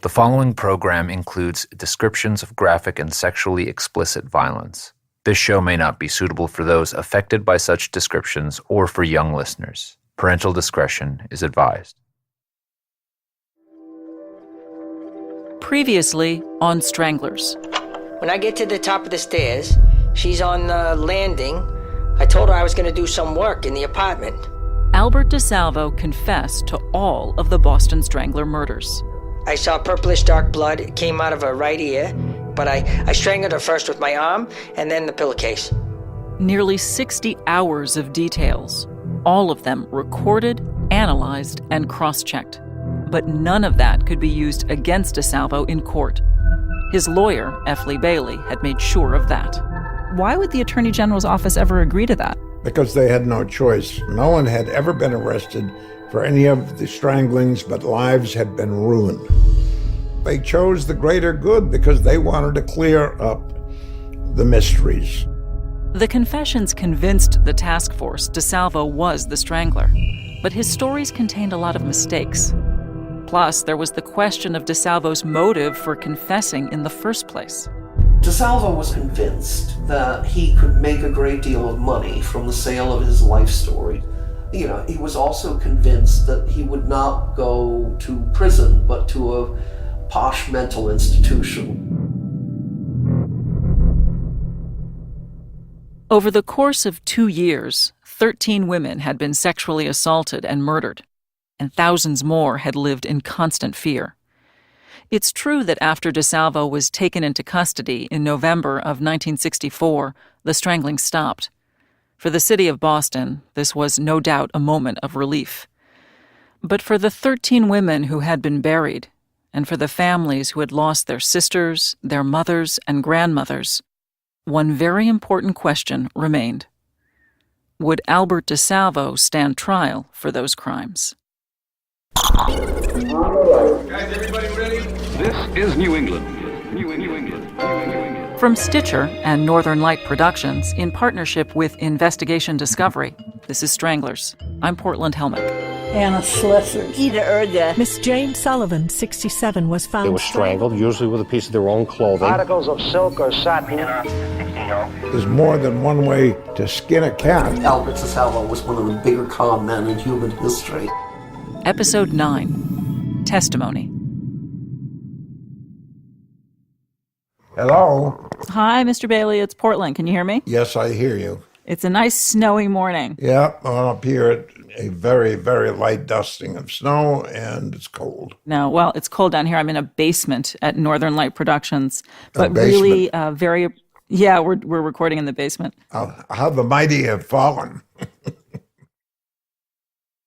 The following program includes descriptions of graphic and sexually explicit violence. This show may not be suitable for those affected by such descriptions or for young listeners. Parental discretion is advised. Previously on Stranglers. When I get to the top of the stairs, she's on the landing. I told her I was going to do some work in the apartment. Albert DeSalvo confessed to all of the Boston Strangler murders. I saw purplish dark blood. It came out of her right ear, but I strangled her first with my arm and then the pillowcase. Nearly 60 hours of details, all of them recorded, analyzed, and cross-checked. But none of that could be used against DeSalvo in court. His lawyer, F. Lee Bailey, had made sure of that. Why would the Attorney General's office ever agree to that? Because they had no choice. No one had ever been arrested for any of the stranglings, but lives had been ruined. They chose the greater good because they wanted to clear up the mysteries. The confessions convinced the task force DeSalvo was the strangler, but his stories contained a lot of mistakes. Plus, there was the question of DeSalvo's motive for confessing in the first place. DeSalvo was convinced that he could make a great deal of money from the sale of his life story. He was also convinced that he would not go to prison, but to a posh mental institution. Over the course of 2 years, 13 women had been sexually assaulted and murdered, and thousands more had lived in constant fear. It's true that after DeSalvo was taken into custody in November of 1964, the strangling stopped. For the city of Boston, this was no doubt a moment of relief. But for the 13 women who had been buried, and for the families who had lost their sisters, their mothers, and grandmothers, one very important question remained. Would Albert DeSalvo stand trial for those crimes? Guys, everybody ready? This is New England. New England. From Stitcher and Northern Light Productions, in partnership with Investigation Discovery, this is Stranglers. I'm Portland Helmich. Anna Schlesser. Ida Erga. Miss Jane Sullivan, 67, was found. They were strangled, usually with a piece of their own clothing. Articles of silk or satin. There's more than one way to skin a cat. Albert DeSalvo was one of the bigger con men in human history. Episode 9, Testimony. Hello? Hi, Mr. Bailey. It's Portland. Can you hear me? Yes, I hear you. It's a nice snowy morning. Yeah, up here, a very, very light dusting of snow, and it's cold. No, well, it's cold down here. I'm in a basement at Northern Light Productions. But basement. Really, we're recording in the basement. How the mighty have fallen.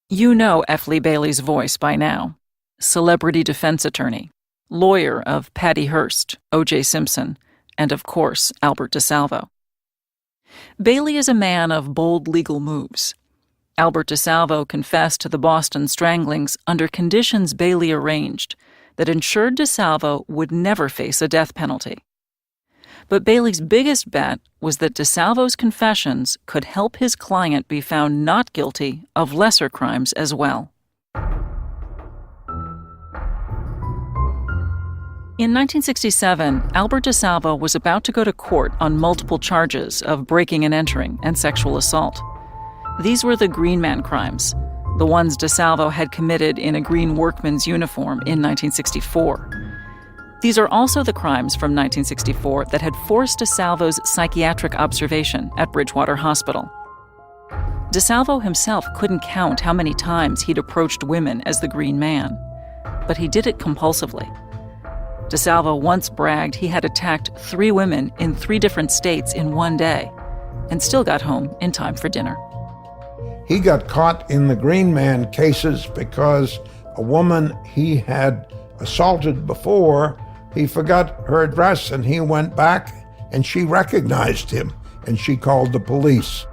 You know F. Lee Bailey's voice by now. Celebrity defense attorney, lawyer of Patty Hearst, O.J. Simpson, and of course, Albert DeSalvo. Bailey is a man of bold legal moves. Albert DeSalvo confessed to the Boston Stranglings under conditions Bailey arranged that ensured DeSalvo would never face a death penalty. But Bailey's biggest bet was that DeSalvo's confessions could help his client be found not guilty of lesser crimes as well. In 1967, Albert DeSalvo was about to go to court on multiple charges of breaking and entering and sexual assault. These were the Green Man crimes, the ones DeSalvo had committed in a green workman's uniform in 1964. These are also the crimes from 1964 that had forced DeSalvo's psychiatric observation at Bridgewater Hospital. DeSalvo himself couldn't count how many times he'd approached women as the Green Man, but he did it compulsively. DeSalvo once bragged he had attacked 3 women in 3 different states in one day and still got home in time for dinner. He got caught in the Green Man cases because a woman he had assaulted before, he forgot her address and he went back and she recognized him and she called the police.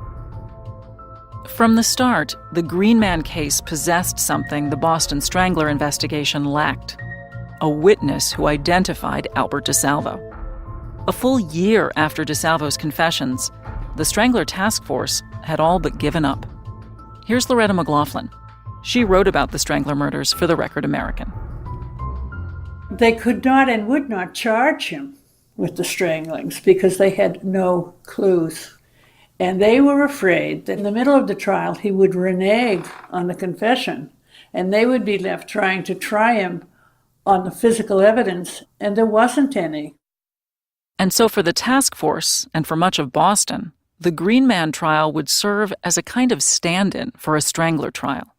From the start, the Green Man case possessed something the Boston Strangler investigation lacked: a witness who identified Albert DeSalvo. A full year after DeSalvo's confessions, the Strangler task force had all but given up. Here's Loretta McLaughlin. She wrote about the Strangler murders for the Record American. They could not and would not charge him with the stranglings because they had no clues. And they were afraid that in the middle of the trial he would renege on the confession and they would be left trying to try him on the physical evidence, and there wasn't any. And so for the task force, and for much of Boston, the Green Man trial would serve as a kind of stand-in for a Strangler trial.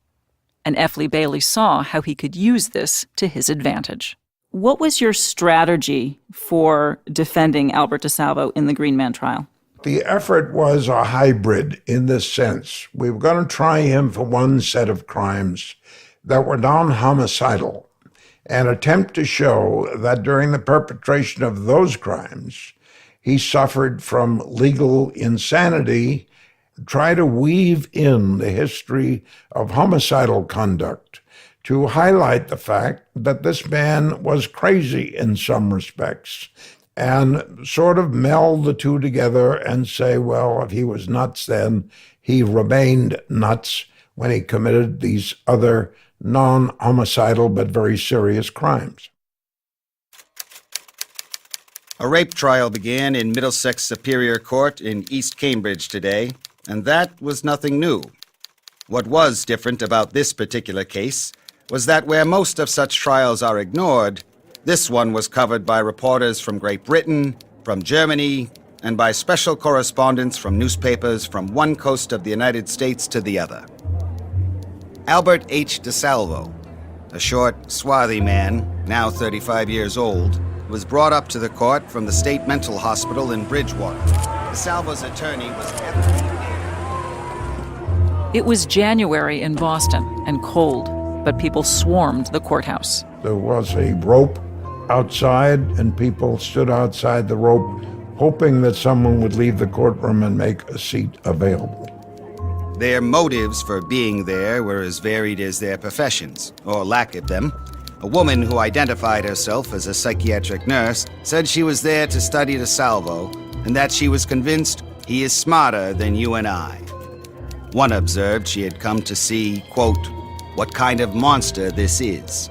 And F. Lee Bailey saw how he could use this to his advantage. What was your strategy for defending Albert DeSalvo in the Green Man trial? The effort was a hybrid in this sense. We were going to try him for one set of crimes that were non-homicidal and attempt to show that during the perpetration of those crimes, he suffered from legal insanity, try to weave in the history of homicidal conduct to highlight the fact that this man was crazy in some respects, and sort of meld the two together and say, well, if he was nuts then, he remained nuts when he committed these other non-homicidal but very serious crimes. A rape trial began in Middlesex Superior Court in East Cambridge today, and that was nothing new. What was different about this particular case was that where most of such trials are ignored, this one was covered by reporters from Great Britain, from Germany, and by special correspondents from newspapers from one coast of the United States to the other. Albert H. DeSalvo, a short, swarthy man, now 35 years old, was brought up to the court from the state mental hospital in Bridgewater. DeSalvo's attorney was It was January in Boston and cold, but people swarmed the courthouse. There was a rope outside, and people stood outside the rope, hoping that someone would leave the courtroom and make a seat available. Their motives for being there were as varied as their professions, or lack of them. A woman who identified herself as a psychiatric nurse said she was there to study DeSalvo, and that she was convinced he is smarter than you and I. One observed she had come to see, quote, what kind of monster this is.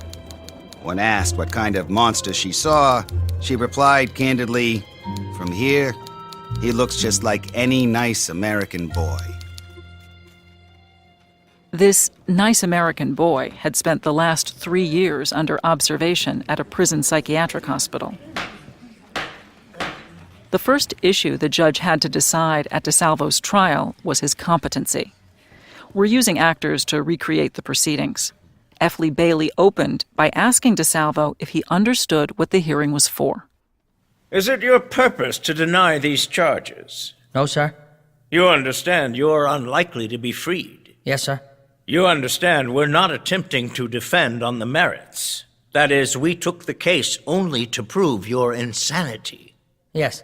When asked what kind of monster she saw, she replied candidly, from here, he looks just like any nice American boy. This nice American boy had spent the last 3 years under observation at a prison psychiatric hospital. The first issue the judge had to decide at DeSalvo's trial was his competency. We're using actors to recreate the proceedings. F. Lee Bailey opened by asking DeSalvo if he understood what the hearing was for. Is it your purpose to deny these charges? No, sir. You understand you're unlikely to be freed? Yes, sir. You understand we're not attempting to defend on the merits. That is, we took the case only to prove your insanity. Yes.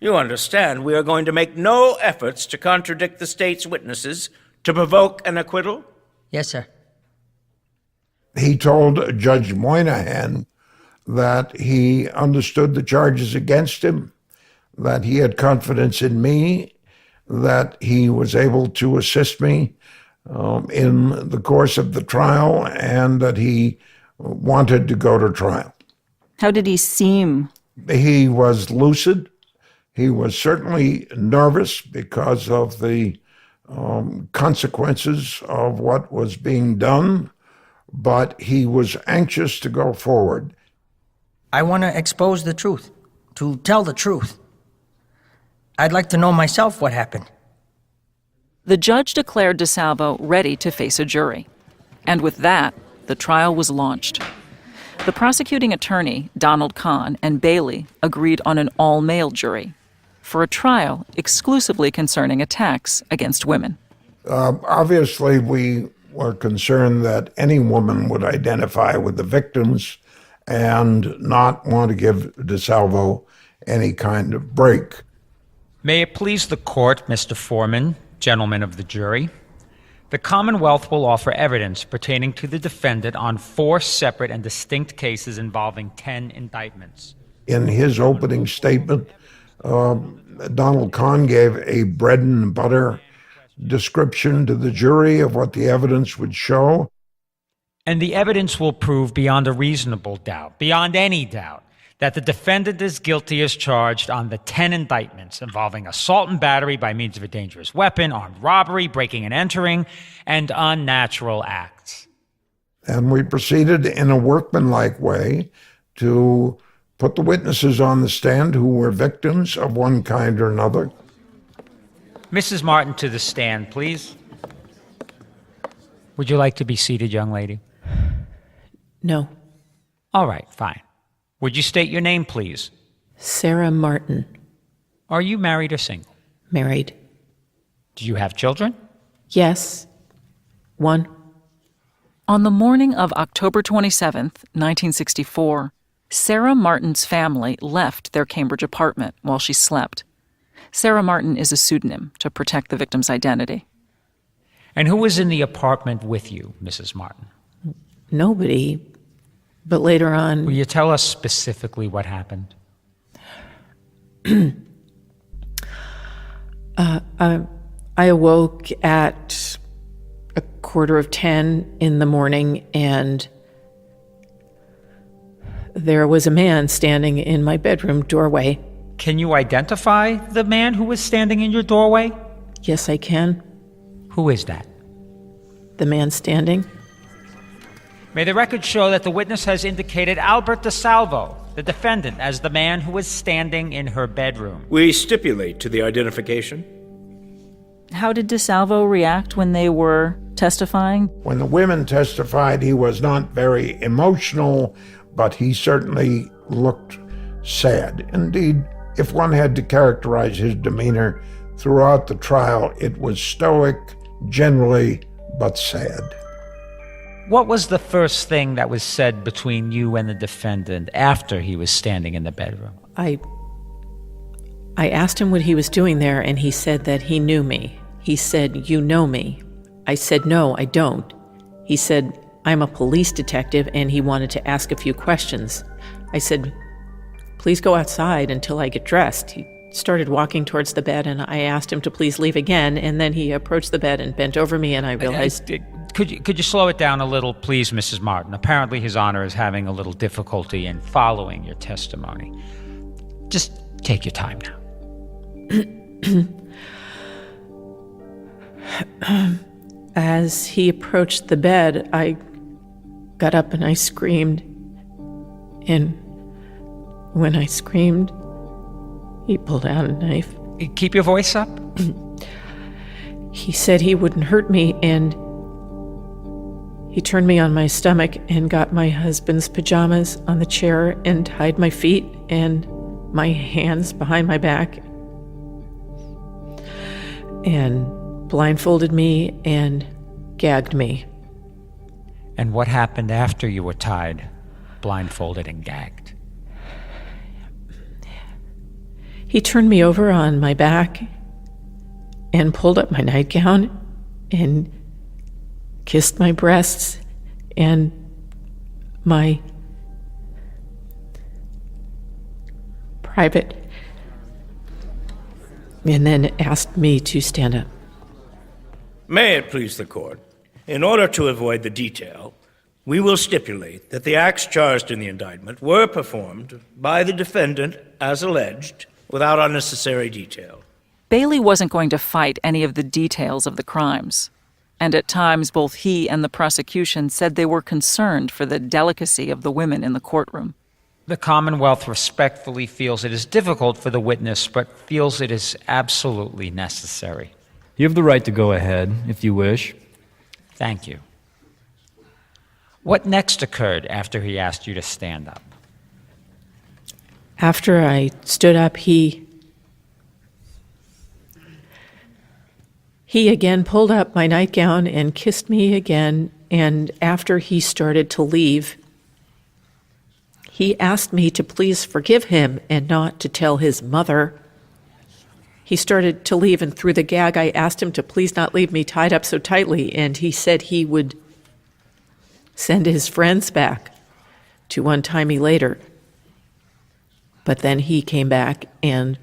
You understand we are going to make no efforts to contradict the state's witnesses to provoke an acquittal? Yes, sir. He told Judge Moynihan that he understood the charges against him, that he had confidence in me, that he was able to assist me in the course of the trial, and that he wanted to go to trial. How did he seem? He was lucid. He was certainly nervous because of the consequences of what was being done, but he was anxious to go forward. I want to expose the truth, to tell the truth. I'd like to know myself what happened. The judge declared DeSalvo ready to face a jury. And with that, the trial was launched. The prosecuting attorney, Donald Kahn, and Bailey agreed on an all-male jury for a trial exclusively concerning attacks against women. Obviously, we were concerned that any woman would identify with the victims and not want to give DeSalvo any kind of break. May it please the court, Mr. Foreman, gentlemen of the jury. The Commonwealth will offer evidence pertaining to the defendant on 4 separate and distinct cases involving 10 indictments. In his opening statement, Donald Kahn gave a bread and butter description to the jury of what the evidence would show. And the evidence will prove beyond a reasonable doubt, beyond any doubt, that the defendant is guilty as charged on the 10 indictments involving assault and battery by means of a dangerous weapon, armed robbery, breaking and entering, and unnatural acts. And we proceeded in a workmanlike way to put the witnesses on the stand who were victims of one kind or another. Mrs. Martin, to the stand, please. Would you like to be seated, young lady? No. All right, fine. Would you state your name, please? Sarah Martin. Are you married or single? Married. Do you have children? Yes. One. On the morning of October 27th, 1964, Sarah Martin's family left their Cambridge apartment while she slept. Sarah Martin is a pseudonym to protect the victim's identity. And who was in the apartment with you, Mrs. Martin? Nobody. But later on... Will you tell us specifically what happened? I awoke at 9:45 in the morning, and there was a man standing in my bedroom doorway. Can you identify the man who was standing in your doorway? Yes, I can. Who is that? The man standing. May the record show that the witness has indicated Albert DeSalvo, the defendant, as the man who was standing in her bedroom. We stipulate to the identification. How did DeSalvo react when they were testifying? When the women testified, he was not very emotional, but he certainly looked sad. Indeed, if one had to characterize his demeanor throughout the trial, it was stoic, generally, but sad. What was the first thing that was said between you and the defendant after he was standing in the bedroom? I asked him what he was doing there, and he said that he knew me. He said, "You know me." I said, "No, I don't." He said, "I'm a police detective," and he wanted to ask a few questions. I said, "Please go outside until I get dressed." He started walking towards the bed, and I asked him to please leave again, and then he approached the bed and bent over me, and I realized... Could you slow it down a little, please, Mrs. Martin? Apparently his honor is having a little difficulty in following your testimony. Just take your time now. As he approached the bed, I got up and I screamed. And when I screamed, he pulled out a knife. Keep your voice up. He said he wouldn't hurt me, and he turned me on my stomach and got my husband's pajamas on the chair and tied my feet and my hands behind my back and blindfolded me and gagged me. And what happened after you were tied, blindfolded, and gagged? He turned me over on my back and pulled up my nightgown and kissed my breasts and my private, and then asked me to stand up. May it please the court, in order to avoid the detail, we will stipulate that the acts charged in the indictment were performed by the defendant as alleged without unnecessary detail. Bailey wasn't going to fight any of the details of the crimes. And at times, both he and the prosecution said they were concerned for the delicacy of the women in the courtroom. The Commonwealth respectfully feels it is difficult for the witness, but feels it is absolutely necessary. You have the right to go ahead, if you wish. Thank you. What next occurred after he asked you to stand up? After I stood up, he again pulled up my nightgown and kissed me again, and after he started to leave, he asked me to please forgive him and not to tell his mother. He started to leave, and through the gag, I asked him to please not leave me tied up so tightly, and he said he would send his friends back to untie me later. But then he came back and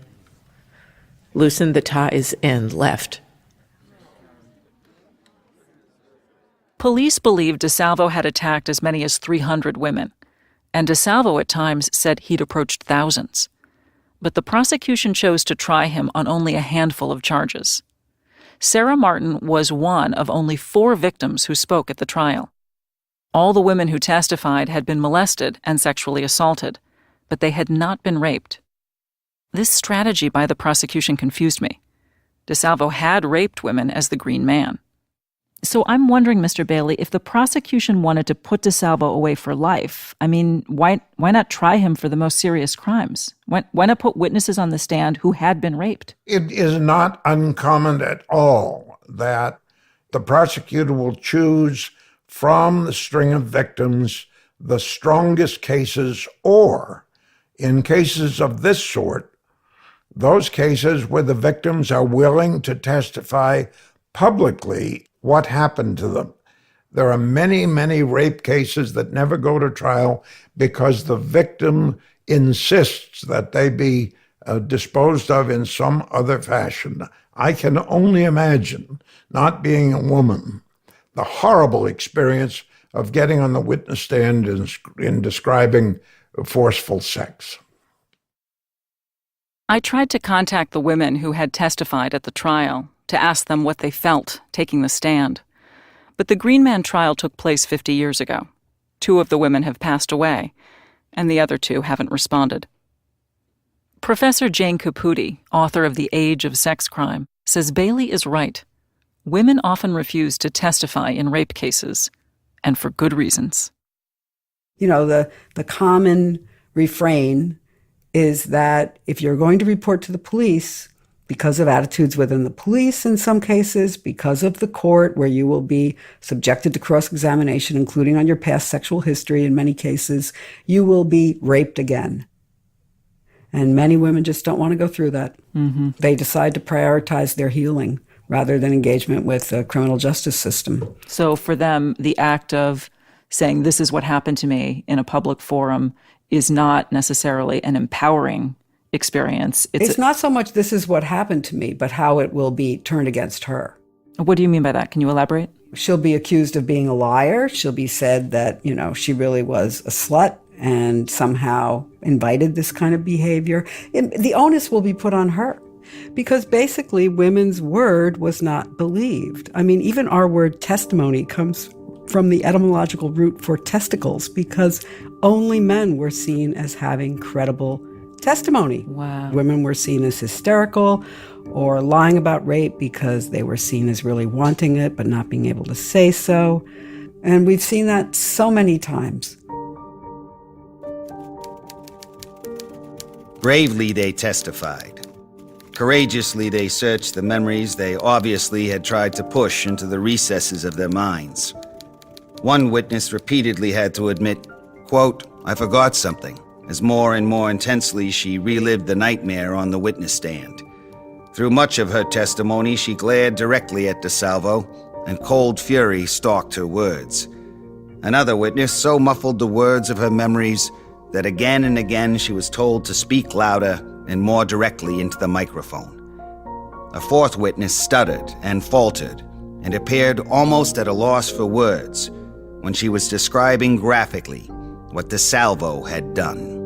loosened the ties and left. Police believe DeSalvo had attacked as many as 300 women, and DeSalvo at times said he'd approached thousands. But the prosecution chose to try him on only a handful of charges. Sarah Martin was one of only 4 victims who spoke at the trial. All the women who testified had been molested and sexually assaulted, but they had not been raped. This strategy by the prosecution confused me. DeSalvo had raped women as the Green Man. So I'm wondering, Mr. Bailey, if the prosecution wanted to put DeSalvo away for life, I mean, why not try him for the most serious crimes? Why not put witnesses on the stand who had been raped? It is not uncommon at all that the prosecutor will choose from the string of victims the strongest cases, or, in cases of this sort, those cases where the victims are willing to testify publicly what happened to them. There are many, many rape cases that never go to trial because the victim insists that they be disposed of in some other fashion. I can only imagine, not being a woman, the horrible experience of getting on the witness stand in describing forceful sex. I tried to contact the women who had testified at the trial to ask them what they felt taking the stand. But the Green Man trial took place 50 years ago. 2 of the women have passed away, and the other 2 haven't responded. Professor Jane Caputi, author of The Age of Sex Crime, says Bailey is right. Women often refuse to testify in rape cases, and for good reasons. You know, the common refrain is that if you're going to report to the police, because of attitudes within the police in some cases, because of the court where you will be subjected to cross-examination, including on your past sexual history in many cases, you will be raped again. And many women just don't want to go through that. Mm-hmm. They decide to prioritize their healing rather than engagement with the criminal justice system. So for them, the act of saying, this is what happened to me in a public forum is not necessarily an empowering experience. It's not so much this is what happened to me, but how it will be turned against her. What do you mean by that? Can you elaborate? She'll be accused of being a liar. She'll be said that, she really was a slut and somehow invited this kind of behavior. The onus will be put on her because basically women's word was not believed. I mean, even our word testimony comes from the etymological root for testicles because only men were seen as having credible testimony. Wow. Women were seen as hysterical or lying about rape because they were seen as really wanting it but not being able to say so. And we've seen that so many times. Bravely they testified. Courageously they searched the memories they obviously had tried to push into the recesses of their minds. One witness repeatedly had to admit, quote, "I forgot something," as more and more intensely she relived the nightmare on the witness stand. Through much of her testimony, she glared directly at DeSalvo, and cold fury stalked her words. Another witness so muffled the words of her memories that again and again she was told to speak louder and more directly into the microphone. A fourth witness stuttered and faltered and appeared almost at a loss for words when she was describing graphically what DeSalvo had done.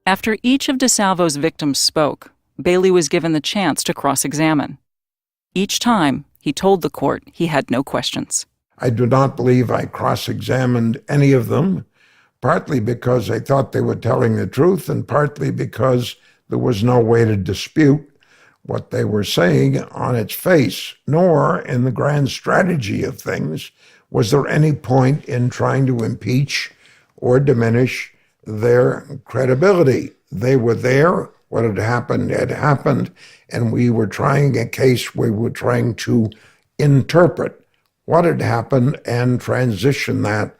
After each of DeSalvo's victims spoke, Bailey was given the chance to cross-examine. Each time, he told the court he had no questions. I do not believe I cross-examined any of them, partly because I thought they were telling the truth and partly because there was no way to dispute what they were saying on its face, nor in the grand strategy of things was there any point in trying to impeach or diminish their credibility. They were there, what had happened, and we were trying a case where we were trying to interpret what had happened and transition that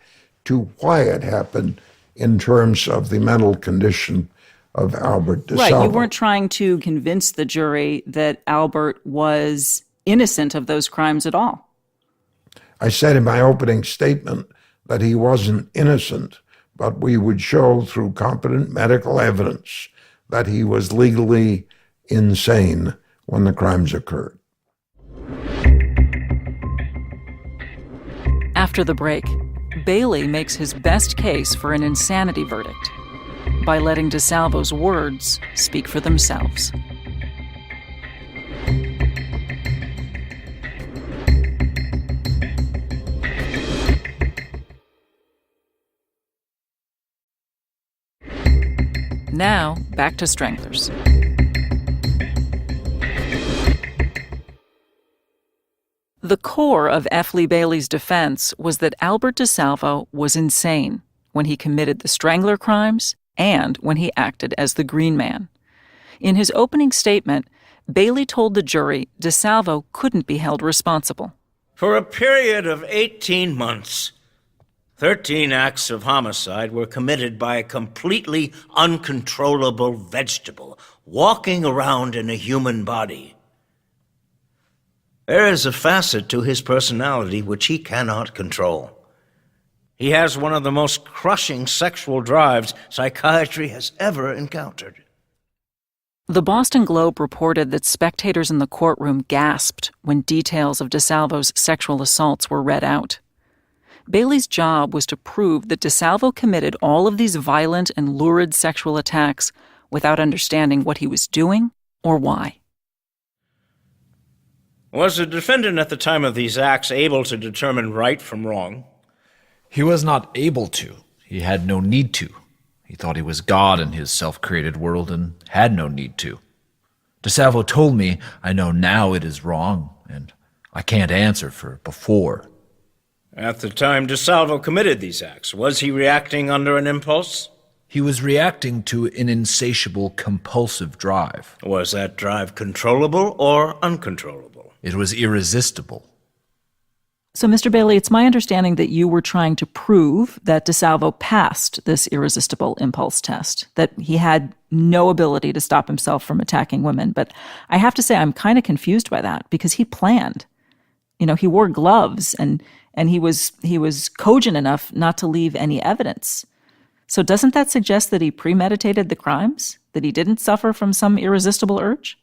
to why it happened in terms of the mental condition of Albert DeSalvo. Right, you weren't trying to convince the jury that Albert was innocent of those crimes at all. I said in my opening statement that he wasn't innocent, but we would show through competent medical evidence that he was legally insane when the crimes occurred. After the break, Bailey makes his best case for an insanity verdict by letting DeSalvo's words speak for themselves. Now, back to Stranglers. The core of F. Lee Bailey's defense was that Albert DeSalvo was insane when he committed the Strangler crimes and when he acted as the Green Man. In his opening statement, Bailey told the jury DeSalvo couldn't be held responsible. For a period of 18 months, 13 acts of homicide were committed by a completely uncontrollable vegetable walking around in a human body. There is a facet to his personality which he cannot control. He has one of the most crushing sexual drives psychiatry has ever encountered. The Boston Globe reported that spectators in the courtroom gasped when details of DeSalvo's sexual assaults were read out. Bailey's job was to prove that DeSalvo committed all of these violent and lurid sexual attacks without understanding what he was doing or why. Was the defendant at the time of these acts able to determine right from wrong? He was not able to. He had no need to. He thought he was God in his self-created world and had no need to. DeSalvo told me, I know now it is wrong, and I can't answer for before. At the time DeSalvo committed these acts, was he reacting under an impulse? He was reacting to an insatiable, compulsive drive. Was that drive controllable or uncontrollable? It was irresistible. So, Mr. Bailey, it's my understanding that you were trying to prove that DeSalvo passed this irresistible impulse test, that he had no ability to stop himself from attacking women. But I have to say, I'm kind of confused by that because he planned. You know, he wore gloves and he was cogent enough not to leave any evidence. So doesn't that suggest that he premeditated the crimes? That he didn't suffer from some irresistible urge?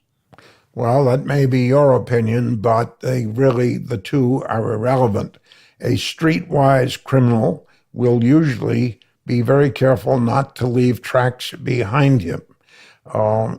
Well, that may be your opinion, but the two are irrelevant. A streetwise criminal will usually be very careful not to leave tracks behind him.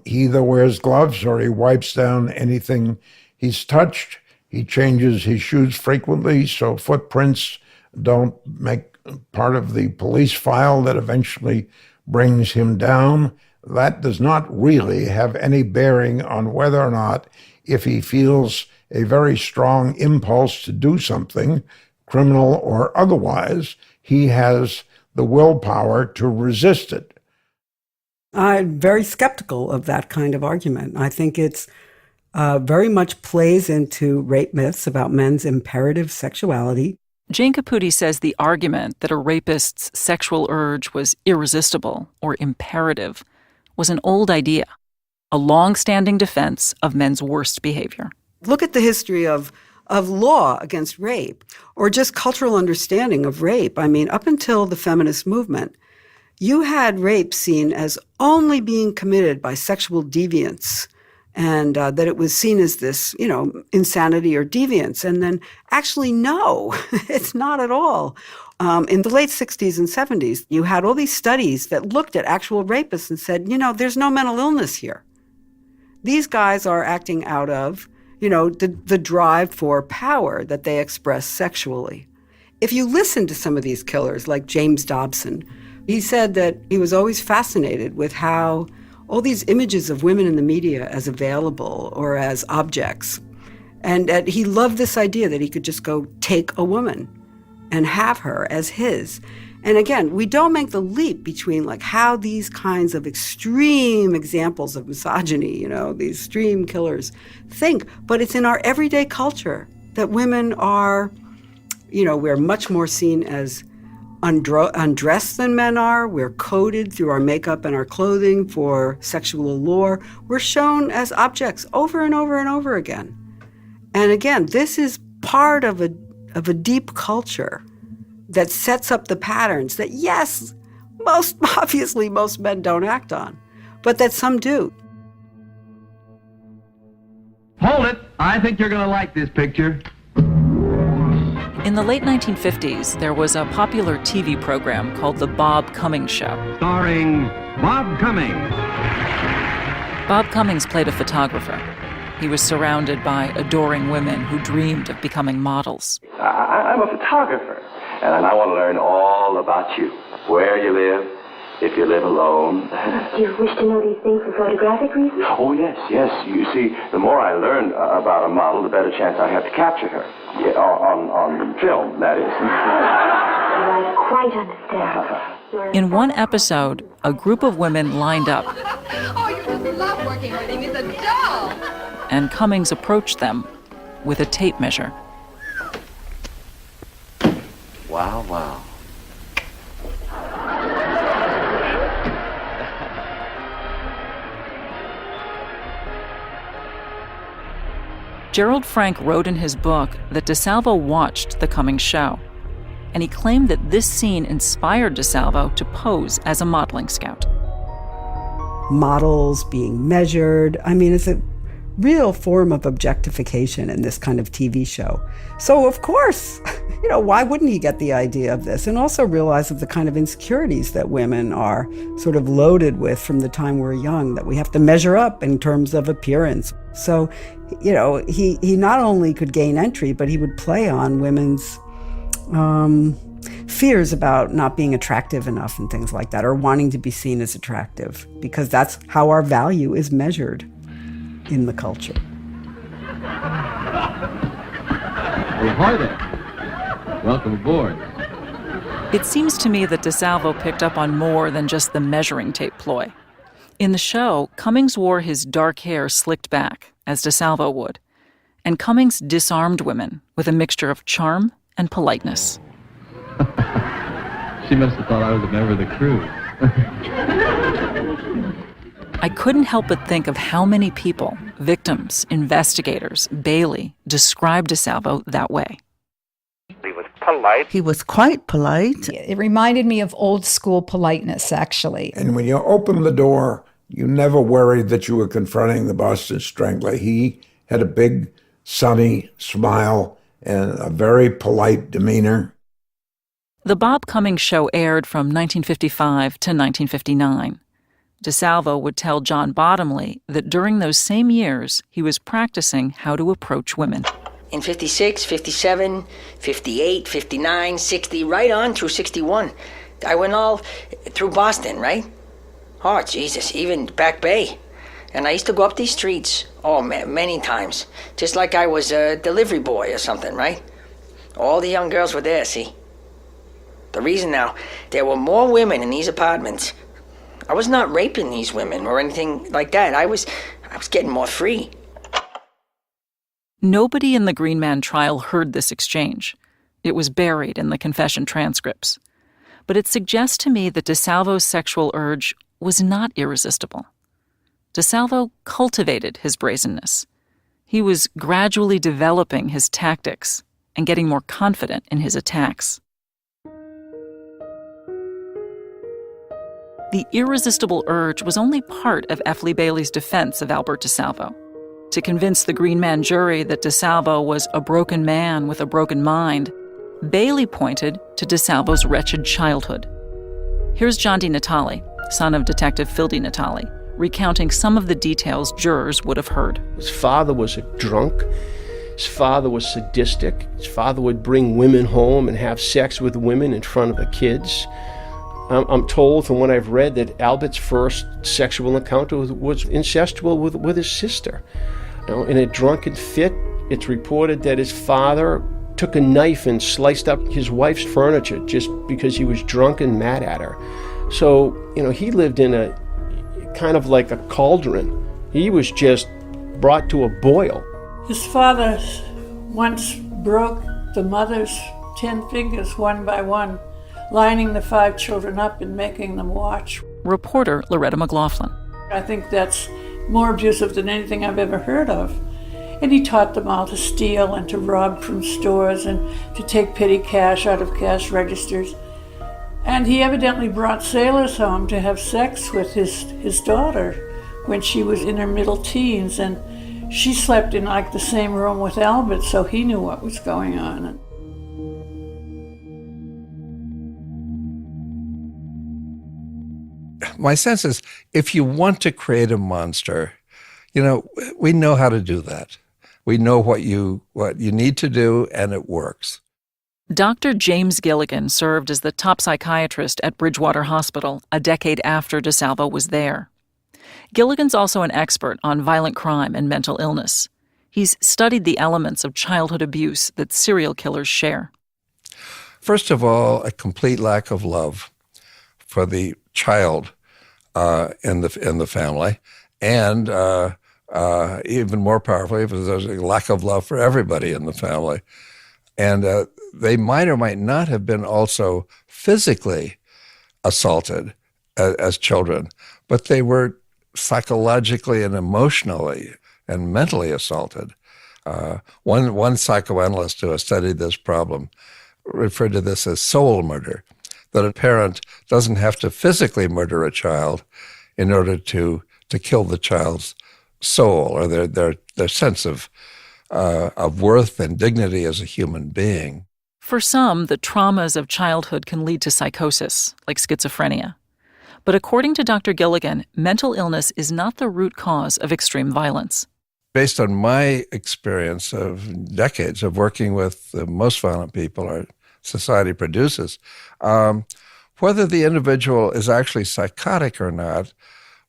He either wears gloves or he wipes down anything he's touched. He changes his shoes frequently so footprints don't make part of the police file that eventually brings him down. That does not really have any bearing on whether or not, if he feels a very strong impulse to do something, criminal or otherwise, he has the willpower to resist it. I'm very skeptical of that kind of argument. I think it's very much plays into rape myths about men's imperative sexuality. Jane Caputi says the argument that a rapist's sexual urge was irresistible or imperative was an old idea, a long-standing defense of men's worst behavior. Look at the history of law against rape, or just cultural understanding of rape. I mean, up until the feminist movement, you had rape seen as only being committed by sexual deviants, and that it was seen as this, insanity or deviance. And then actually, no, it's not at all. In the late 60s and 70s, you had all these studies that looked at actual rapists and said, there's no mental illness here. These guys are acting out of, the drive for power that they express sexually. If you listen to some of these killers, like James Dobson, he said that he was always fascinated with how all these images of women in the media as available or as objects. And he loved this idea that he could just go take a woman and have her as his. And again, we don't make the leap between like how these kinds of extreme examples of misogyny, these extreme killers think, but it's in our everyday culture that women are, we're much more seen as undressed than men are. We're coded through our makeup and our clothing for sexual allure. We're shown as objects over and over and over again. And again, this is part of a deep culture that sets up the patterns that, yes, most men don't act on, but that some do. Hold it! I think you're going to like this picture. In the late 1950s, there was a popular TV program called The Bob Cummings Show. Starring Bob Cummings. Bob Cummings played a photographer. He was surrounded by adoring women who dreamed of becoming models. I'm a photographer, and I want to learn all about you. Where you live, if you live alone. Do you wish to know these things for photographic reasons? Oh, yes. You see, the more I learn about a model, the better chance I have to capture her. Yeah, on film, that is. I quite understand. In one episode, a group of women lined up. Oh, you just love working with him. He's a doll. And Cummings approached them with a tape measure. Wow. Gerald Frank wrote in his book that DeSalvo watched the Cummings show, and he claimed that this scene inspired DeSalvo to pose as a modeling scout. Models being measured. I mean, it's a real form of objectification in this kind of TV show. So, of course, why wouldn't he get the idea of this? And also realize of the kind of insecurities that women are sort of loaded with from the time we're young, that we have to measure up in terms of appearance. So, he not only could gain entry, but he would play on women's fears about not being attractive enough and things like that, or wanting to be seen as attractive, because that's how our value is measured in the culture. Well, hi there. Welcome aboard. It seems to me that DeSalvo picked up on more than just the measuring tape ploy. In the show, Cummings wore his dark hair slicked back, as DeSalvo would, and Cummings disarmed women with a mixture of charm and politeness. She must have thought I was a member of the crew. I couldn't help but think of how many people, victims, investigators, Bailey, described DeSalvo that way. He was polite. He was quite polite. It reminded me of old school politeness, actually. And when you opened the door, you never worried that you were confronting the Boston Strangler. He had a big, sunny smile and a very polite demeanor. The Bob Cummings show aired from 1955 to 1959. DeSalvo would tell John Bottomley that during those same years, he was practicing how to approach women. In 56, 57, 58, 59, 60, right on through 61. I went all through Boston, right? Oh, Jesus, even Back Bay. And I used to go up these streets, many times, just like I was a delivery boy or something, right? All the young girls were there, see? The reason now, there were more women in these apartments. I was not raping these women or anything like that. I was getting more free. Nobody in the Green Man trial heard this exchange. It was buried in the confession transcripts. But it suggests to me that DeSalvo's sexual urge was not irresistible. DeSalvo cultivated his brazenness. He was gradually developing his tactics and getting more confident in his attacks. The irresistible urge was only part of F. Lee Bailey's defense of Albert DeSalvo. To convince the Green Man jury that DeSalvo was a broken man with a broken mind, Bailey pointed to DeSalvo's wretched childhood. Here's John D. Natale, son of Detective Phil D. Natale, recounting some of the details jurors would have heard. His father was a drunk. His father was sadistic. His father would bring women home and have sex with women in front of the kids. I'm told from what I've read that Albert's first sexual encounter was incestual with his sister. In a drunken fit, it's reported that his father took a knife and sliced up his wife's furniture just because he was drunk and mad at her. So, he lived in a kind of like a cauldron. He was just brought to a boil. His father once broke the mother's 10 fingers one by one, lining the 5 children up and making them watch. Reporter Loretta McLaughlin. I think that's more abusive than anything I've ever heard of. And he taught them all to steal and to rob from stores and to take petty cash out of cash registers. And he evidently brought sailors home to have sex with his daughter when she was in her middle teens. And she slept in like the same room with Albert, so he knew what was going on. My sense is, if you want to create a monster, we know how to do that. We know what you need to do, and it works. Dr. James Gilligan served as the top psychiatrist at Bridgewater Hospital a decade after DeSalvo was there. Gilligan's also an expert on violent crime and mental illness. He's studied the elements of childhood abuse that serial killers share. First of all, a complete lack of love for the child in the family, and even more powerfully, there's a lack of love for everybody in the family. And they might or might not have been also physically assaulted as children, but they were psychologically and emotionally and mentally assaulted. One psychoanalyst who has studied this problem referred to this as soul murder, that a parent doesn't have to physically murder a child in order to kill the child's soul or their sense of worth and dignity as a human being. For some, the traumas of childhood can lead to psychosis, like schizophrenia. But according to Dr. Gilligan, mental illness is not the root cause of extreme violence. Based on my experience of decades of working with the most violent people our society produces, whether the individual is actually psychotic or not,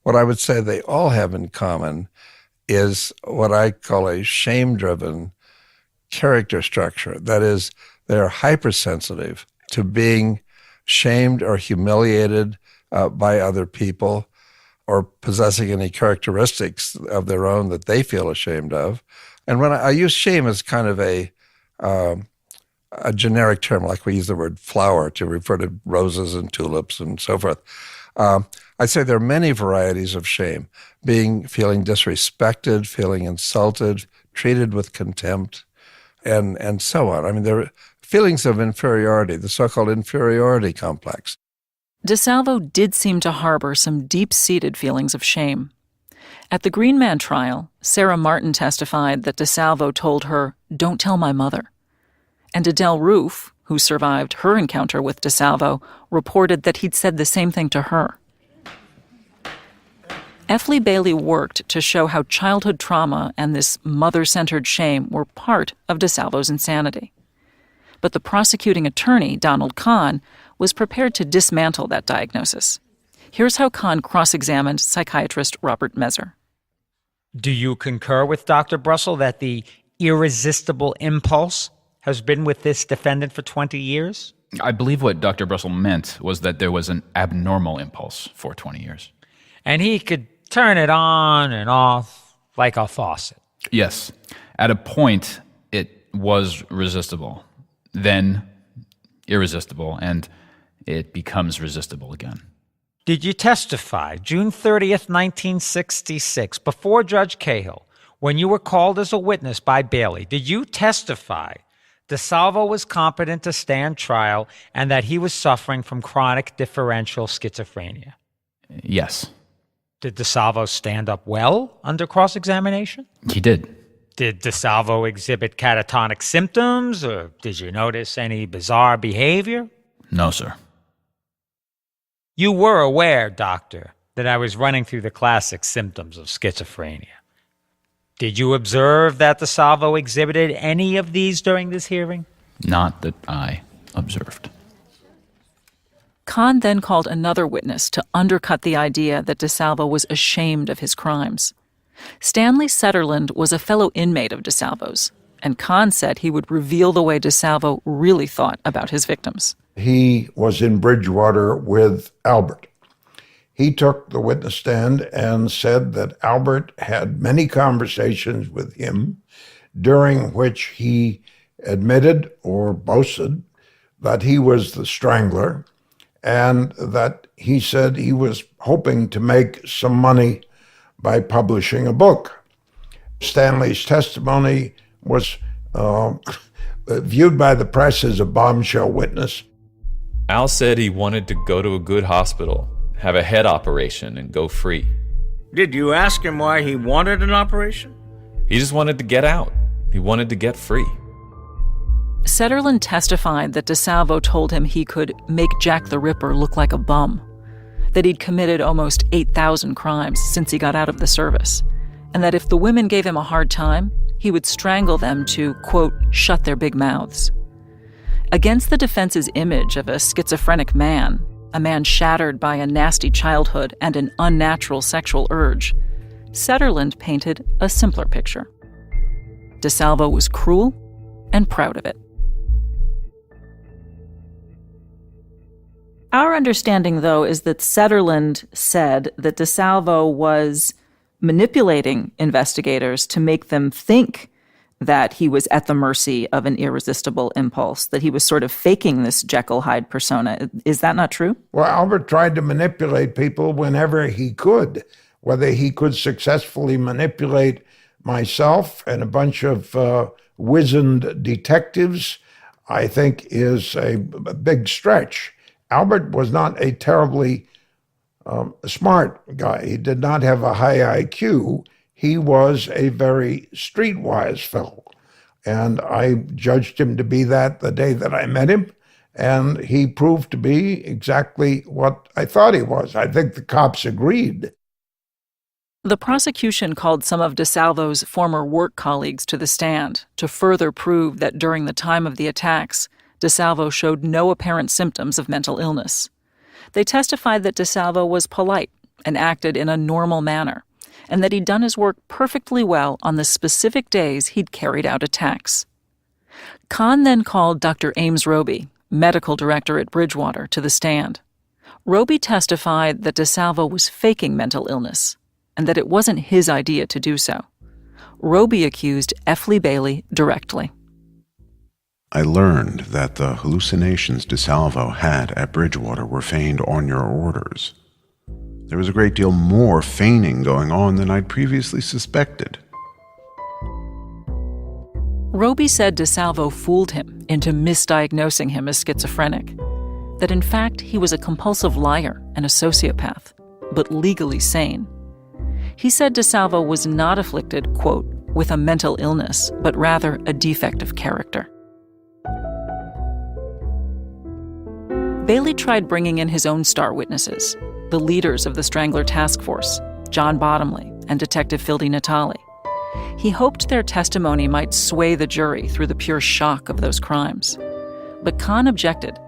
what I would say they all have in common is what I call a shame-driven character structure. That is, they're hypersensitive to being shamed or humiliated by other people, or possessing any characteristics of their own that they feel ashamed of. And when I use shame as kind of a generic term, like we use the word flower to refer to roses and tulips and so forth, I'd say there are many varieties of shame: feeling disrespected, feeling insulted, treated with contempt, and so on. I mean, there are feelings of inferiority, the so-called inferiority complex. DeSalvo did seem to harbor some deep-seated feelings of shame. At the Green Man trial, Sarah Martin testified that DeSalvo told her, "Don't tell my mother." And Adele Roof, who survived her encounter with DeSalvo, reported that he'd said the same thing to her. F. Lee Bailey worked to show how childhood trauma and this mother-centered shame were part of DeSalvo's insanity. But the prosecuting attorney, Donald Kahn, was prepared to dismantle that diagnosis. Here's how Kahn cross-examined psychiatrist Robert Mezer. Do you concur with Dr. Brussel that the irresistible impulse has been with this defendant for 20 years? I believe what Dr. Brussel meant was that there was an abnormal impulse for 20 years. And he could turn it on and off like a faucet. Yes. At a point, it was resistible, then irresistible, and it becomes resistible again. Did you testify June 30th, 1966, before Judge Cahill, when you were called as a witness by Bailey? Did you testify DeSalvo was competent to stand trial and that he was suffering from chronic differential schizophrenia? Yes. Did DeSalvo stand up well under cross-examination? He did. Did DeSalvo exhibit catatonic symptoms, or did you notice any bizarre behavior? No, sir. You were aware, Doctor, that I was running through the classic symptoms of schizophrenia. Did you observe that DeSalvo exhibited any of these during this hearing? Not that I observed. Kahn then called another witness to undercut the idea that DeSalvo was ashamed of his crimes. Stanley Setterland was a fellow inmate of DeSalvo's, and Kahn said he would reveal the way DeSalvo really thought about his victims. He was in Bridgewater with Albert. He took the witness stand and said that Albert had many conversations with him during which he admitted or boasted that he was the Strangler, and that he said he was hoping to make some money by publishing a book. Stanley's testimony was viewed by the press as a bombshell witness. Al said he wanted to go to a good hospital, have a head operation, and go free. Did you ask him why he wanted an operation? He just wanted to get out. He wanted to get free. Setterlund testified that DeSalvo told him he could make Jack the Ripper look like a bum, that he'd committed almost 8,000 crimes since he got out of the service, and that if the women gave him a hard time, he would strangle them to, quote, shut their big mouths. Against the defense's image of a schizophrenic man, a man shattered by a nasty childhood and an unnatural sexual urge, Setterlund painted a simpler picture. DeSalvo was cruel and proud of it. Our understanding, though, is that Setterlund said that DeSalvo was manipulating investigators to make them think that he was at the mercy of an irresistible impulse, that he was sort of faking this Jekyll-Hyde persona. Is that not true? Well, Albert tried to manipulate people whenever he could. Whether he could successfully manipulate myself and a bunch of wizened detectives, I think is a big stretch. Albert was not a terribly smart guy. He did not have a high IQ. He was a very streetwise fellow. And I judged him to be that the day that I met him. And he proved to be exactly what I thought he was. I think the cops agreed. The prosecution called some of DeSalvo's former work colleagues to the stand to further prove that during the time of the attacks, DeSalvo showed no apparent symptoms of mental illness. They testified that DeSalvo was polite and acted in a normal manner, and that he'd done his work perfectly well on the specific days he'd carried out attacks. Kahn then called Dr. Ames Roby, medical director at Bridgewater, to the stand. Roby testified that DeSalvo was faking mental illness, and that it wasn't his idea to do so. Roby accused F. Lee Bailey directly. I learned that the hallucinations DeSalvo had at Bridgewater were feigned on your orders. There was a great deal more feigning going on than I'd previously suspected. Roby said DeSalvo fooled him into misdiagnosing him as schizophrenic, that in fact he was a compulsive liar and a sociopath, but legally sane. He said DeSalvo was not afflicted, quote, with a mental illness, but rather a defect of character. Bailey tried bringing in his own star witnesses, the leaders of the Strangler task force, John Bottomley and Detective Phil Natale. He hoped their testimony might sway the jury through the pure shock of those crimes. But Kahn objected,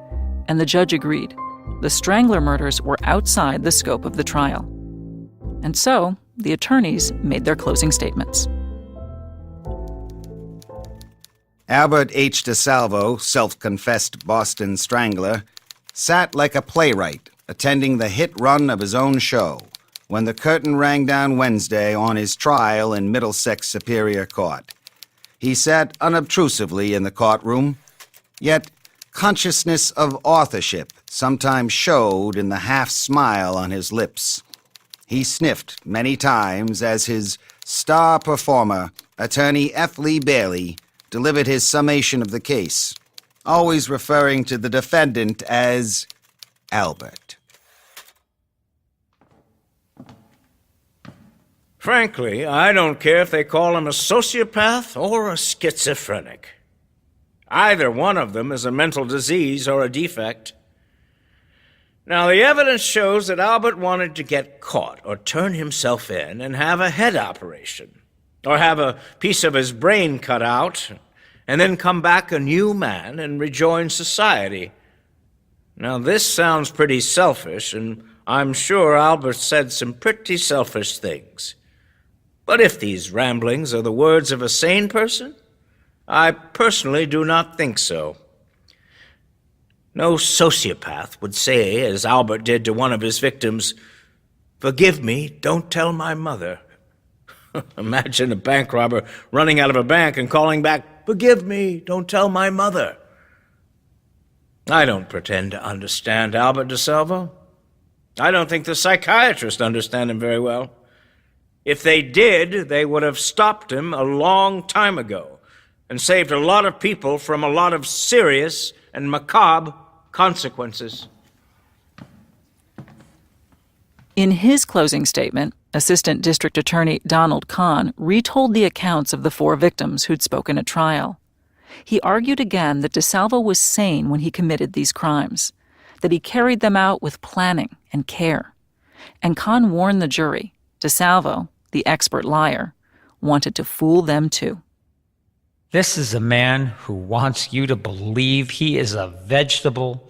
and the judge agreed. The Strangler murders were outside the scope of the trial. And so, the attorneys made their closing statements. Albert H. DeSalvo, self-confessed Boston Strangler, sat like a playwright, attending the hit run of his own show, when the curtain rang down Wednesday on his trial in Middlesex Superior Court. He sat unobtrusively in the courtroom, yet consciousness of authorship sometimes showed in the half-smile on his lips. He sniffed many times as his star performer, Attorney F. Lee Bailey, delivered his summation of the case, always referring to the defendant as Albert. Frankly, I don't care if they call him a sociopath or a schizophrenic. Either one of them is a mental disease or a defect. Now, the evidence shows that Albert wanted to get caught or turn himself in and have a head operation, or have a piece of his brain cut out, and then come back a new man and rejoin society. Now, this sounds pretty selfish, and I'm sure Albert said some pretty selfish things. But if these ramblings are the words of a sane person, I personally do not think so. No sociopath would say, as Albert did to one of his victims, "Forgive me, don't tell my mother." Imagine a bank robber running out of a bank and calling back, "Forgive me, don't tell my mother." I don't pretend to understand Albert DeSalvo. I don't think the psychiatrists understand him very well. If they did, they would have stopped him a long time ago and saved a lot of people from a lot of serious and macabre consequences. In his closing statement, Assistant District Attorney Donald Kahn retold the accounts of the 4 victims who'd spoken at trial. He argued again that DeSalvo was sane when he committed these crimes, that he carried them out with planning and care. And Kahn warned the jury DeSalvo, the expert liar, wanted to fool them too. This is a man who wants you to believe he is a vegetable,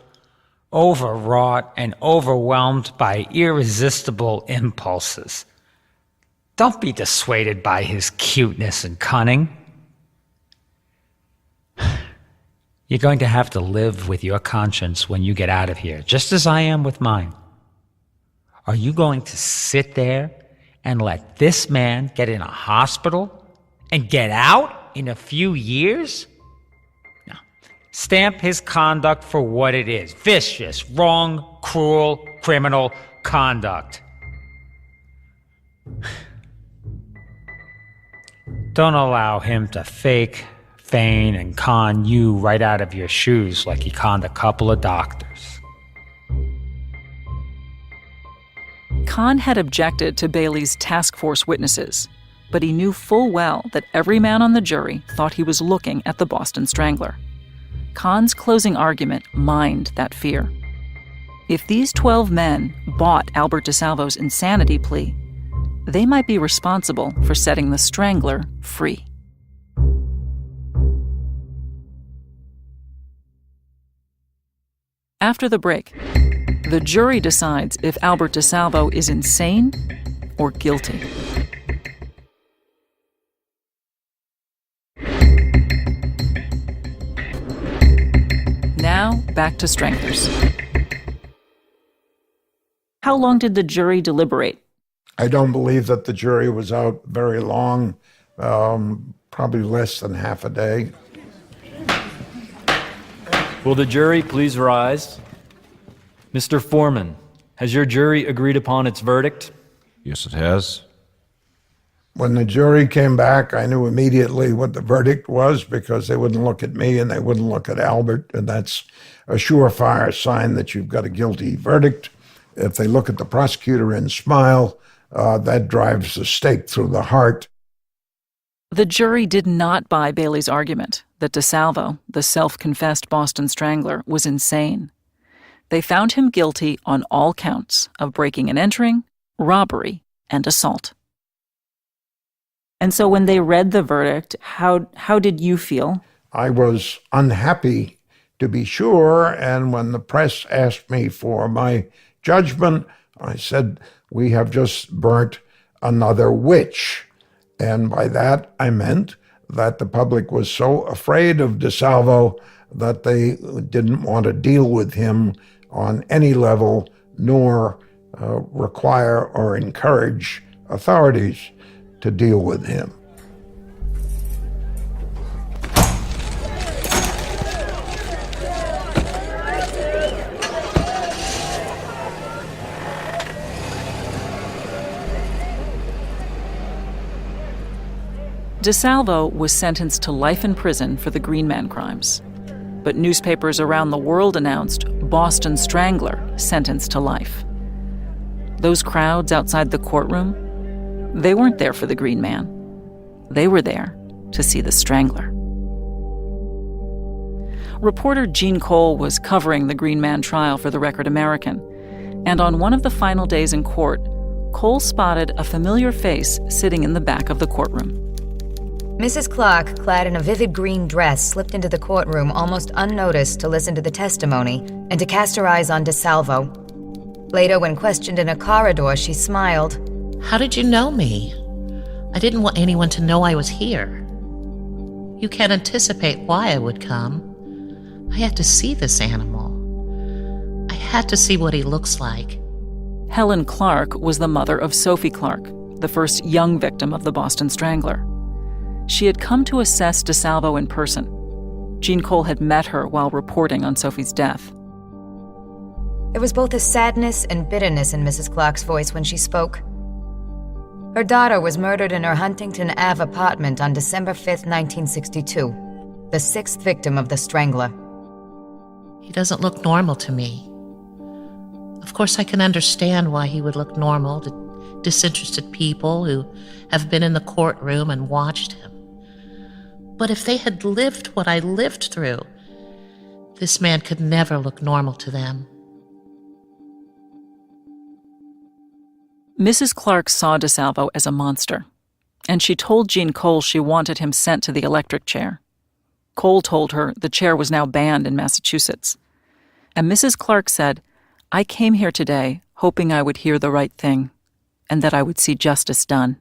overwrought and overwhelmed by irresistible impulses. Don't be dissuaded by his cuteness and cunning. You're going to have to live with your conscience when you get out of here, just as I am with mine. Are you going to sit there and let this man get in a hospital and get out in a few years? No. Stamp his conduct for what it is: vicious, wrong, cruel, criminal conduct. Don't allow him to fake, feign, and con you right out of your shoes like he conned a couple of doctors. Kahn had objected to Bailey's task force witnesses, but he knew full well that every man on the jury thought he was looking at the Boston Strangler. Kahn's closing argument mined that fear. If these 12 men bought Albert DeSalvo's insanity plea, they might be responsible for setting the Strangler free. After the break, the jury decides if Albert DeSalvo is insane or guilty. Now, back to Stranglers. How long did the jury deliberate? I don't believe that the jury was out very long, probably less than half a day. Will the jury please rise? Mr. Foreman, has your jury agreed upon its verdict? Yes, it has. When the jury came back, I knew immediately what the verdict was because they wouldn't look at me and they wouldn't look at Albert, and that's a surefire sign that you've got a guilty verdict. If they look at the prosecutor and smile, that drives a stake through the heart. The jury did not buy Bailey's argument that DeSalvo, the self-confessed Boston Strangler, was insane. They found him guilty on all counts of breaking and entering, robbery, and assault. And so when they read the verdict, how did you feel? I was unhappy, to be sure, and when the press asked me for my judgment, I said, we have just burnt another witch. And by that, I meant that the public was so afraid of DeSalvo that they didn't want to deal with him on any level, nor require or encourage authorities to deal with him. DeSalvo was sentenced to life in prison for the Green Man crimes. But newspapers around the world announced Boston Strangler sentenced to life. Those crowds outside the courtroom, they weren't there for the Green Man. They were there to see the Strangler. Reporter Gene Cole was covering the Green Man trial for the Record American, and on one of the final days in court, Cole spotted a familiar face sitting in the back of the courtroom. Mrs. Clark, clad in a vivid green dress, slipped into the courtroom almost unnoticed to listen to the testimony and to cast her eyes on DeSalvo. Later, when questioned in a corridor, she smiled. How did you know me? I didn't want anyone to know I was here. You can't anticipate why I would come. I had to see this animal. I had to see what he looks like. Helen Clark was the mother of Sophie Clark, the first young victim of the Boston Strangler. She had come to assess DeSalvo in person. Gene Cole had met her while reporting on Sophie's death. There was both a sadness and bitterness in Mrs. Clark's voice when she spoke. Her daughter was murdered in her Huntington Ave apartment on December 5th, 1962, the sixth victim of the Strangler. He doesn't look normal to me. Of course, I can understand why he would look normal to disinterested people who have been in the courtroom and watched him. But if they had lived what I lived through, this man could never look normal to them. Mrs. Clark saw DeSalvo as a monster, and she told Jean Cole she wanted him sent to the electric chair. Cole told her the chair was now banned in Massachusetts. And Mrs. Clark said, "I came here today hoping I would hear the right thing, and that I would see justice done."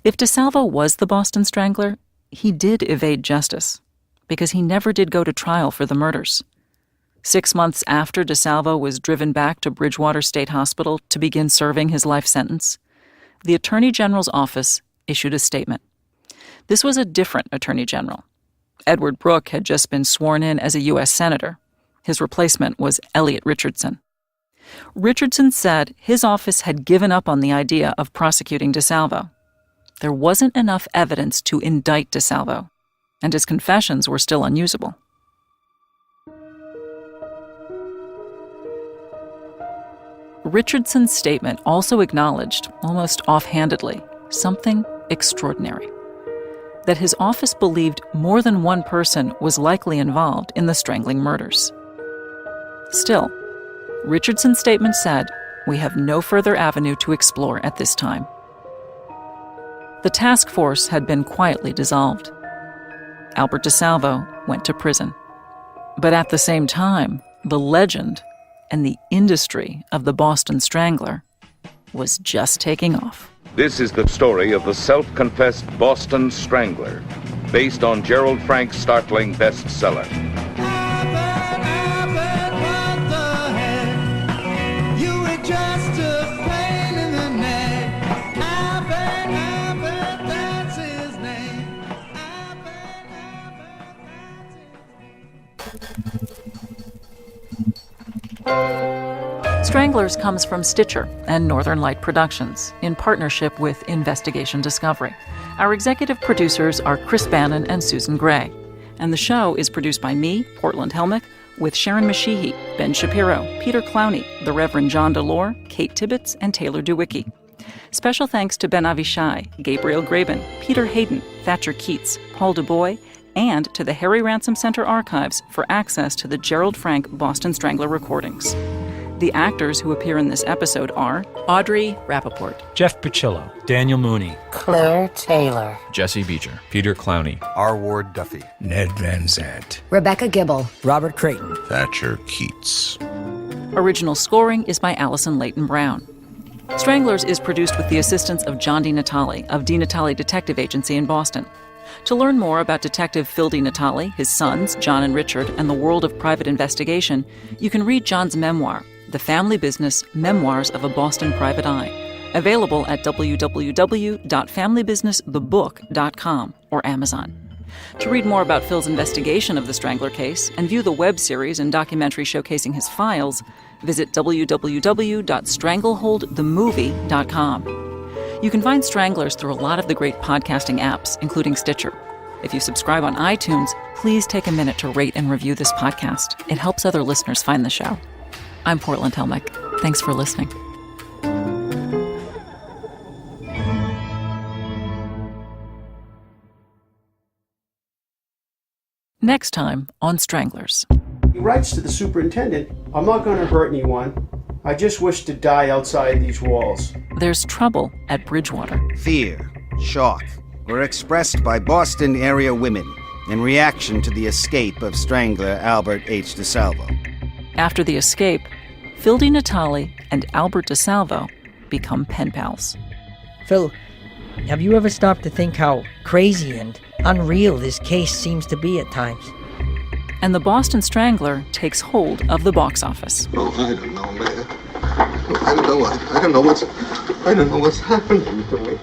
If DeSalvo was the Boston Strangler, he did evade justice, because he never did go to trial for the murders. 6 months after DeSalvo was driven back to Bridgewater State Hospital to begin serving his life sentence, the Attorney General's office issued a statement. This was a different Attorney General. Edward Brooke had just been sworn in as a U.S. Senator. His replacement was Elliot Richardson. Richardson said his office had given up on the idea of prosecuting DeSalvo. There wasn't enough evidence to indict DeSalvo, and his confessions were still unusable. Richardson's statement also acknowledged, almost offhandedly, something extraordinary: that his office believed more than one person was likely involved in the strangling murders. Still, Richardson's statement said, "We have no further avenue to explore at this time." The task force had been quietly dissolved. Albert DeSalvo went to prison. But at the same time, the legend and the industry of the Boston Strangler was just taking off. This is the story of the self-confessed Boston Strangler, based on Gerald Frank's startling bestseller. Stranglers comes from Stitcher and Northern Light Productions in partnership with Investigation Discovery. Our executive producers are Chris Bannon and Susan Gray. And the show is produced by me, Portland Helmich, with Sharon Mashihi, Ben Shapiro, Peter Clowney, the Reverend John Delore, Kate Tibbetts, and Taylor DeWicki. Special thanks to Ben Avishai, Gabriel Graben, Peter Hayden, Thatcher Keats, Paul DuBois, and to the Harry Ransom Center archives for access to the Gerald Frank Boston Strangler recordings. The actors who appear in this episode are Audrey Rappaport, Jeff Picillo, Daniel Mooney, Claire Taylor, Jesse Beecher, Peter Clowney, R. Ward Duffy, Ned Van Zandt, Rebecca Gibble, Robert Creighton, Thatcher Keats. Original scoring is by Allison Leighton Brown. Stranglers is produced with the assistance of John D. Natale of D. Natale Detective Agency in Boston. To learn more about Detective Phil D. Natale, his sons, John and Richard, and the world of private investigation, you can read John's memoir, The Family Business Memoirs of a Boston Private Eye, available at www.familybusinessthebook.com or Amazon. To read more about Phil's investigation of the Strangler case and view the web series and documentary showcasing his files, visit www.strangleholdthemovie.com. You can find Stranglers through a lot of the great podcasting apps, including Stitcher. If you subscribe on iTunes, please take a minute to rate and review this podcast. It helps other listeners find the show. I'm Portland Helmich. Thanks for listening. Next time on Stranglers. He writes to the superintendent, "I'm not going to hurt anyone. I just wish to die outside these walls." There's trouble at Bridgewater. Fear, shock were expressed by Boston area women in reaction to the escape of Strangler Albert H. DeSalvo. After the escape, Phil D. Natale and Albert DeSalvo become pen pals. Phil, have you ever stopped to think how crazy and unreal this case seems to be at times? And the Boston Strangler takes hold of the box office. Oh, I don't know, man. I don't know what's happening to me.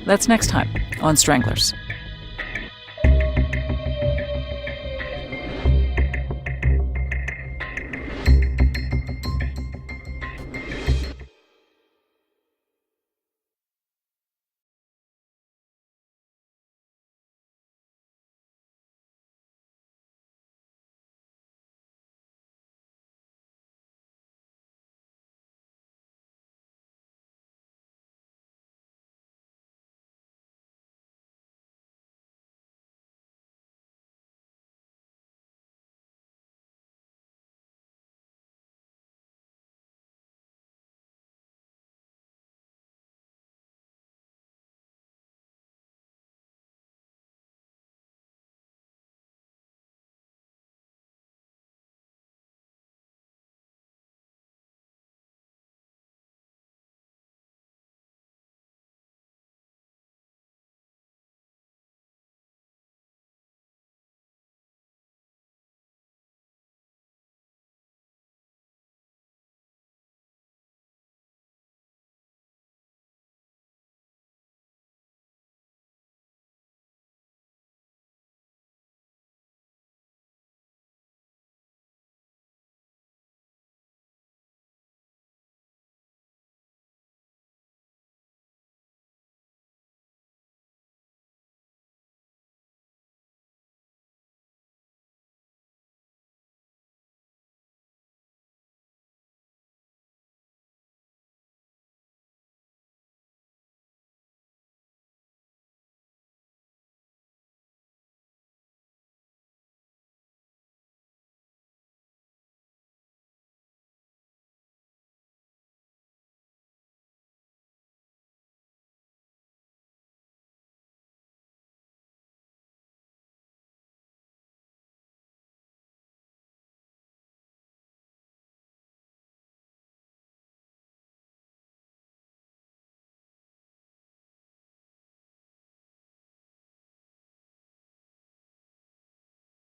That's next time on Stranglers.